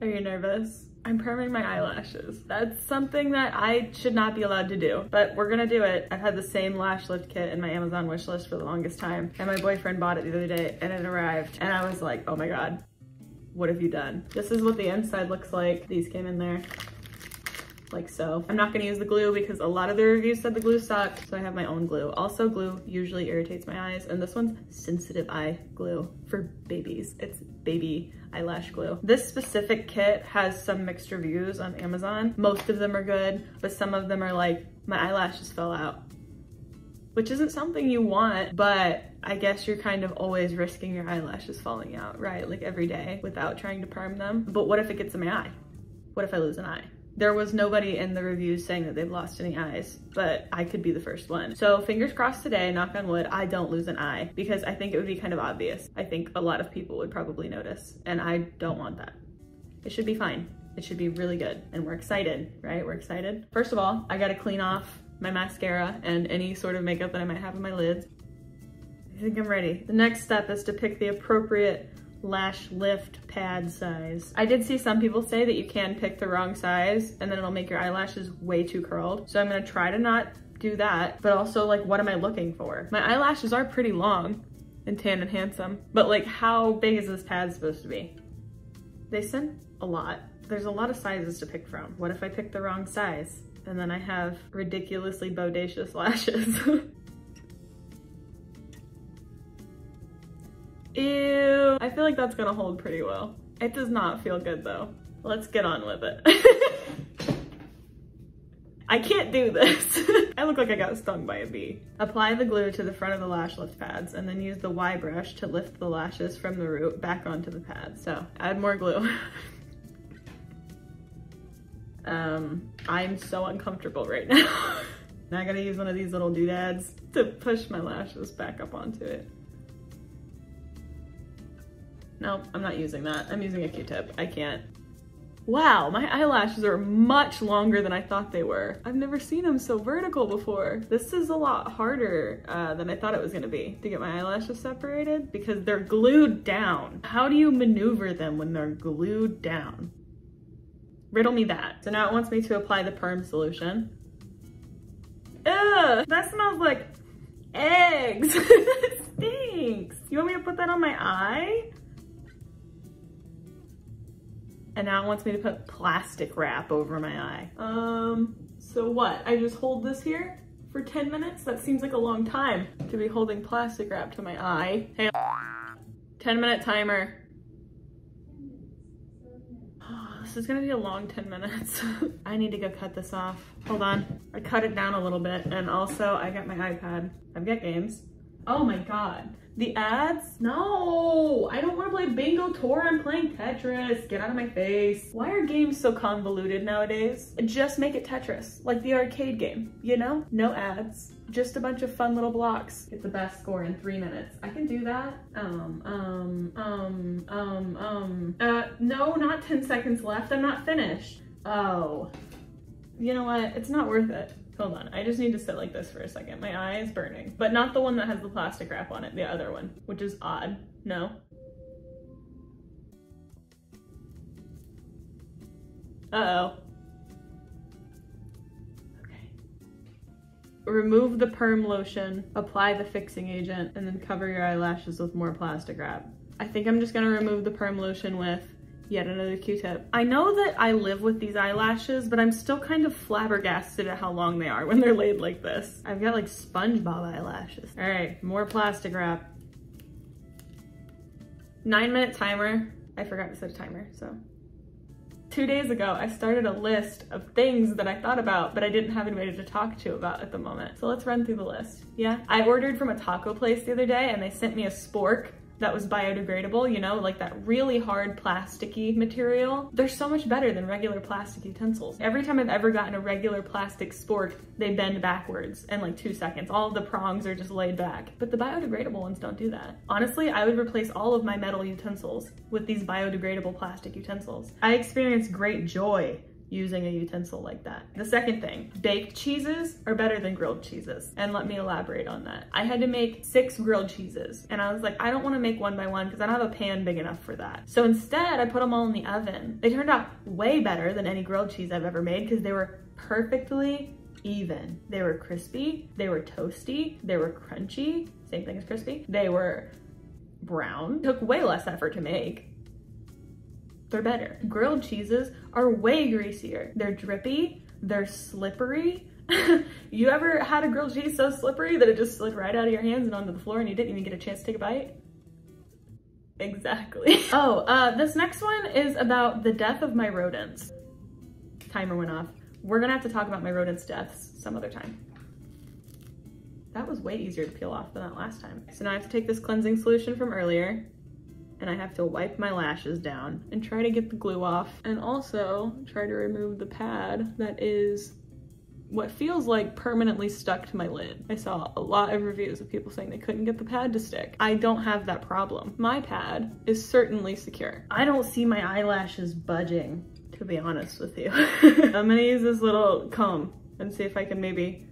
Are you nervous? I'm perming my eyelashes. That's something that I should not be allowed to do, but we're gonna do it. I've had the same lash lift kit in my Amazon wish list for the longest time, and my boyfriend bought it the other day and it arrived, and I was like, oh my God, what have you done? This is what the inside looks like. These came in there. Like so. I'm not gonna use the glue because a lot of the reviews said the glue sucked, so I have my own glue. Also, glue usually irritates my eyes, and this one's sensitive eye glue for babies. It's baby eyelash glue. This specific kit has some mixed reviews on Amazon. Most of them are good, but some of them are like, my eyelashes fell out. Which isn't something you want, but I guess you're kind of always risking your eyelashes falling out, right? Like every day without trying to perm them. But what if it gets in my eye? What if I lose an eye? There was nobody in the reviews saying that they've lost any eyes, but I could be the first one. So fingers crossed today, knock on wood, I don't lose an eye, because I think it would be kind of obvious. I think a lot of people would probably notice, and I don't want that. It should be fine. It should be really good, and we're excited, right? We're excited. First of all, I gotta clean off my mascara and any sort of makeup that I might have in my lids. I think I'm ready. The next step is to pick the appropriate lash lift pad size. I did see some people say that you can pick the wrong size and then it'll make your eyelashes way too curled. So I'm gonna try to not do that, but also like, what am I looking for? My eyelashes are pretty long and tan and handsome, but like, how big is this pad supposed to be? They sent a lot. There's a lot of sizes to pick from. What if I pick the wrong size? And then I have ridiculously bodacious lashes. Ew, I feel like that's gonna hold pretty well. It does not feel good though. Let's get on with it. I can't do this. I look like I got stung by a bee. Apply the glue to the front of the lash lift pads and then use the Y brush to lift the lashes from the root back onto the pad. So add more glue. I'm so uncomfortable right now. Now I gotta use one of these little doodads to push my lashes back up onto it. No, I'm not using that. I'm using a Q-tip. I can't. Wow, my eyelashes are much longer than I thought they were. I've never seen them so vertical before. This is a lot harder than I thought it was gonna be to get my eyelashes separated because they're glued down. How do you maneuver them when they're glued down? Riddle me that. So now it wants me to apply the perm solution. Ugh, that smells like eggs. It stinks. You want me to put that on my eye? And now it wants me to put plastic wrap over my eye. So what? I just hold this here for 10 minutes? That seems like a long time to be holding plastic wrap to my eye. Hey, 10-minute timer. This is gonna be a long 10 minutes. I need to go cut this off. Hold on. I cut it down a little bit, and also I got my iPad. I've got games. Oh my God. The ads? No, I don't want to play Bingo Tour. I'm playing Tetris. Get out of my face. Why are games so convoluted nowadays? Just make it Tetris, like the arcade game, you know? No ads, just a bunch of fun little blocks. Get the best score in 3 minutes. I can do that. No, not 10 seconds left. I'm not finished. Oh, you know what? It's not worth it. Hold on, I just need to sit like this for a second. My eye is burning, but not the one that has the plastic wrap on it, the other one, which is odd. No. Uh-oh. Okay. Remove the perm lotion, apply the fixing agent, and then cover your eyelashes with more plastic wrap. I think I'm just gonna remove the perm lotion with yet another Q-tip. I know that I live with these eyelashes, but I'm still kind of flabbergasted at how long they are when they're laid like this. I've got like SpongeBob eyelashes. All right, more plastic wrap. 9-minute timer. I forgot to set a timer, so. 2 days ago, I started a list of things that I thought about, but I didn't have anybody to talk to about at the moment. So let's run through the list, yeah? I ordered from a taco place the other day and they sent me a spork that was biodegradable, you know, like that really hard plasticky material. They're so much better than regular plastic utensils. Every time I've ever gotten a regular plastic spork, they bend backwards in like 2 seconds. All of the prongs are just laid back, but the biodegradable ones don't do that. Honestly, I would replace all of my metal utensils with these biodegradable plastic utensils. I experienced great joy using a utensil like that. The second thing, baked cheeses are better than grilled cheeses. And let me elaborate on that. I had to make 6 grilled cheeses and I was like, I don't want to make one by one because I don't have a pan big enough for that. So instead I put them all in the oven. They turned out way better than any grilled cheese I've ever made because they were perfectly even. They were crispy, they were toasty, they were crunchy, same thing as crispy. They were brown, took way less effort to make. They're better. Grilled cheeses are way greasier. They're drippy, they're slippery. You ever had a grilled cheese so slippery that it just slid right out of your hands and onto the floor and you didn't even get a chance to take a bite? Exactly. This next one is about the death of my rodents. Timer went off. We're gonna have to talk about my rodents' deaths some other time. That was way easier to peel off than that last time. So now I have to take this cleansing solution from earlier and I have to wipe my lashes down and try to get the glue off and also try to remove the pad that is what feels like permanently stuck to my lid. I saw a lot of reviews of people saying they couldn't get the pad to stick. I don't have that problem. My pad is certainly secure. I don't see my eyelashes budging, to be honest with you. I'm gonna use this little comb and see if I can maybe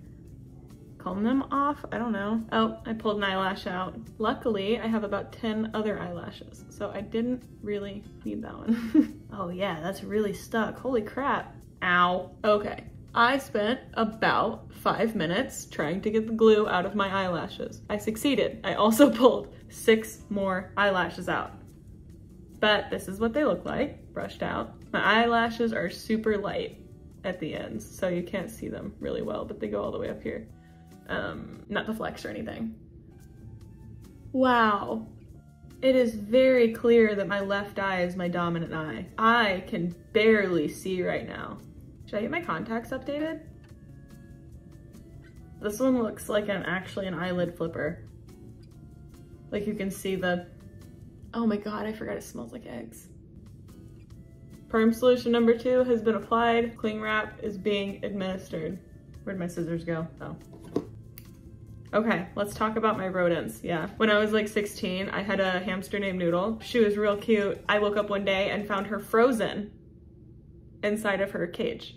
comb them off. I don't know. Oh, I pulled an eyelash out. Luckily, I have about 10 other eyelashes, so I didn't really need that one. Oh yeah, that's really stuck. Holy crap. Ow. Okay. I spent about 5 minutes trying to get the glue out of my eyelashes. I succeeded. I also pulled 6 more eyelashes out. But this is what they look like, brushed out. My eyelashes are super light at the ends, so you can't see them really well, but they go all the way up here. Not to flex or anything. Wow. It is very clear that my left eye is my dominant eye. I can barely see right now. Should I get my contacts updated? This one looks like actually an eyelid flipper. Like you can see the, oh my God, I forgot it smells like eggs. Perm solution number 2 has been applied. Cling wrap is being administered. Where'd my scissors go? Oh. Okay, let's talk about my rodents. Yeah, when I was like 16, I had a hamster named Noodle. She was real cute. I woke up one day and found her frozen inside of her cage.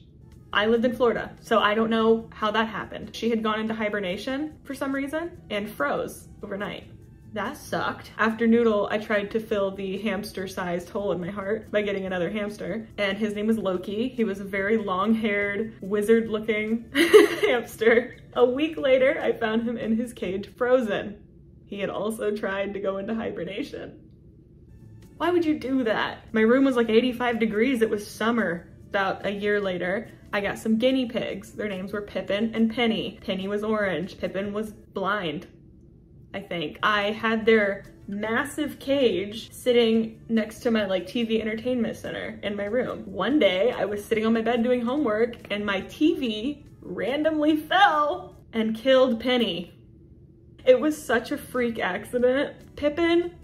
I lived in Florida, so I don't know how that happened. She had gone into hibernation for some reason and froze overnight. That sucked. After Noodle, I tried to fill the hamster-sized hole in my heart by getting another hamster, and his name was Loki. He was a very long-haired, wizard-looking hamster. A week later, I found him in his cage frozen. He had also tried to go into hibernation. Why would you do that? My room was like 85 degrees. It was summer. About a year later, I got some guinea pigs. Their names were Pippin and Penny. Penny was orange. Pippin was blind, I think. I had their massive cage sitting next to my like TV entertainment center in my room. One day I was sitting on my bed doing homework and my TV randomly fell and killed Penny. It was such a freak accident. Pippin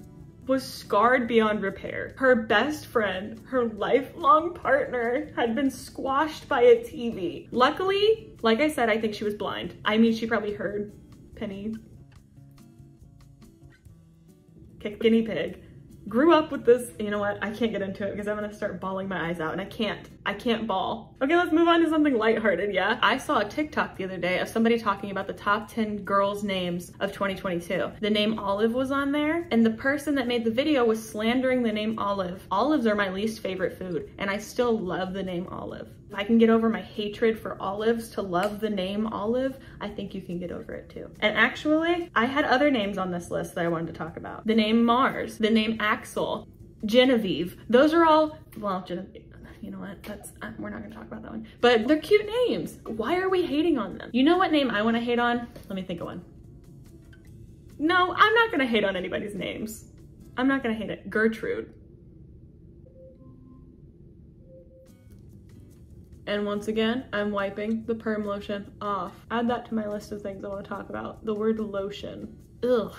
was scarred beyond repair. Her best friend, her lifelong partner, had been squashed by a TV. Luckily, like I said, I think she was blind. I mean, she probably heard Penny kick guinea pig. Grew up with this, you know what, I can't get into it because I'm gonna start bawling my eyes out and I can't bawl. Okay, let's move on to something lighthearted, yeah? I saw a TikTok the other day of somebody talking about the top 10 girls' names of 2022. The name Olive was on there, and the person that made the video was slandering the name Olive. Olives are my least favorite food, and I still love the name Olive. If I can get over my hatred for olives to love the name Olive, I think you can get over it too. And actually, I had other names on this list that I wanted to talk about. The name Mars, the name Axel, Genevieve. Those are all, well, Genevieve, you know what, we're not gonna talk about that one. But they're cute names. Why are we hating on them? You know what name I wanna hate on? Let me think of one. No, I'm not gonna hate on anybody's names. I'm not gonna hate it. Gertrude. And once again, I'm wiping the perm lotion off. Add that to my list of things I want to talk about. The word lotion. Ugh.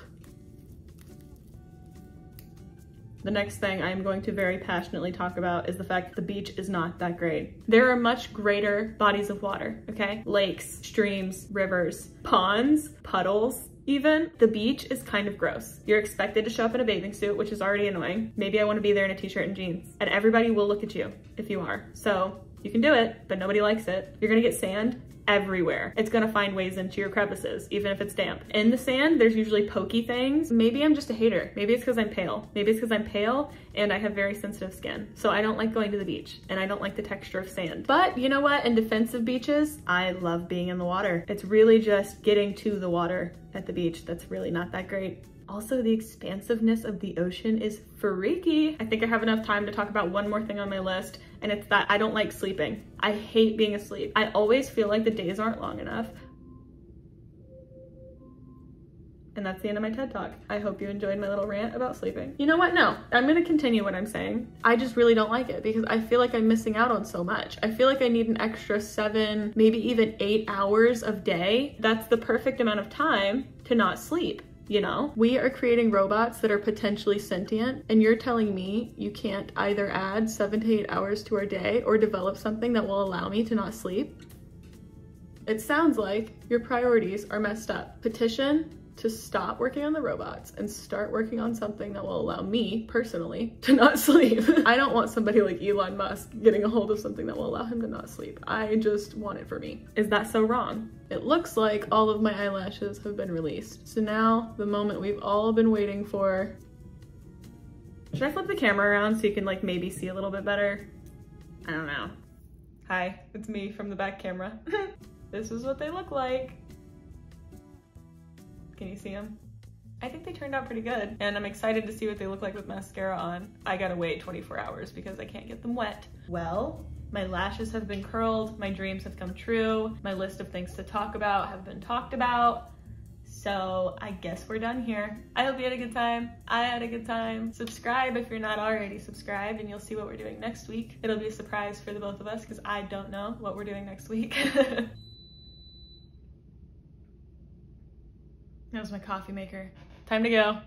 The next thing I'm going to very passionately talk about is the fact that the beach is not that great. There are much greater bodies of water, okay? Lakes, streams, rivers, ponds, puddles, even. The beach is kind of gross. You're expected to show up in a bathing suit, which is already annoying. Maybe I want to be there in a t-shirt and jeans. And everybody will look at you if you are. So You can do it, but nobody likes it. You're gonna get sand everywhere. It's gonna find ways into your crevices, even if it's damp. In the sand, there's usually pokey things. Maybe I'm just a hater. Maybe it's because I'm pale. Maybe it's because I'm pale and I have very sensitive skin. So I don't like going to the beach and I don't like the texture of sand. But you know what? In defense of beaches, I love being in the water. It's really just getting to the water at the beach that's really not that great. Also, the expansiveness of the ocean is freaky. I think I have enough time to talk about one more thing on my list, and it's that I don't like sleeping. I hate being asleep. I always feel like the days aren't long enough. And that's the end of my TED Talk. I hope you enjoyed my little rant about sleeping. You know what? No, I'm gonna continue what I'm saying. I just really don't like it because I feel like I'm missing out on so much. I feel like I need an extra 7, maybe even 8 hours of day. That's the perfect amount of time to not sleep. You know, we are creating robots that are potentially sentient, and you're telling me you can't either add 7 to 8 hours to our day or develop something that will allow me to not sleep? It sounds like your priorities are messed up. Petition to stop working on the robots and start working on something that will allow me personally to not sleep. I don't want somebody like Elon Musk getting a hold of something that will allow him to not sleep. I just want it for me. Is that so wrong? It looks like all of my eyelashes have been released. So now the moment we've all been waiting for. Should I flip the camera around so you can like maybe see a little bit better? I don't know. Hi, it's me from the back camera. This is what they look like. Can you see them? I think they turned out pretty good, and I'm excited to see what they look like with mascara on. I gotta wait 24 hours because I can't get them wet. Well, my lashes have been curled, my dreams have come true, my list of things to talk about have been talked about, so I guess we're done here. I hope you had a good time. I had a good time. Subscribe if you're not already subscribed, and you'll see what we're doing next week. It'll be a surprise for the both of us because I don't know what we're doing next week. That was my coffee maker. Time to go.